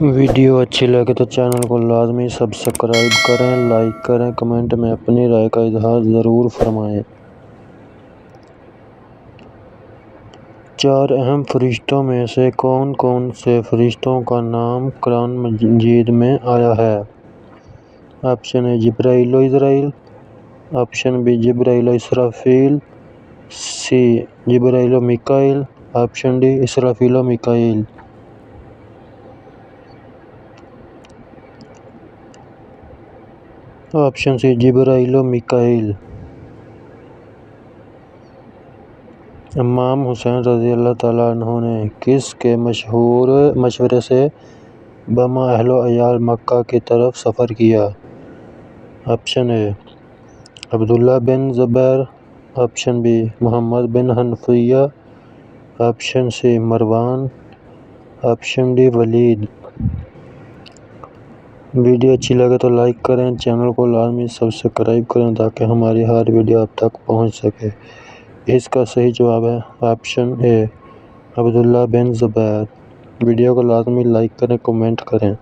Video अच्छी लगे तो चैनल को लाजमी सब्सक्राइब करें, लाइक करें, कमेंट में अपनी राय का इजहार ज़रूर फरमाएं। 4 अहम फरिश्तों में से कौन कौन से फरिश्तों का नाम कुरान मजीद में आया है? ऑप्शन ए जिब्राइल व इज़राइल, ऑप्शन बी जिब्राइल व इसराफील, सी जिब्राइल व मिकाईल, ऑप्शन डी इसराफील व मिकाईल। ऑप्शन सी जिब्राइल व मिकाईल। इमाम हुसैन रज़ियल्लाहु ताला अन्हु ने किस के मशहूर मशवरे से बमा अहलो अयाल मक्का की तरफ सफ़र किया? Option A Abdullah bin Zubair, option B Muhammad bin Hanafiya, option C Marwan, option D Walid. Video अच्छी लगे तो लाइक करें, चैनल को लाजमी सब्सक्राइब करें ताकि हमारी हर वीडियो आप तक पहुंच सके। इसका सही जवाब है option A Abdullah bin Zubair. Video को लाजमी लाइक करें, कमेंट करें।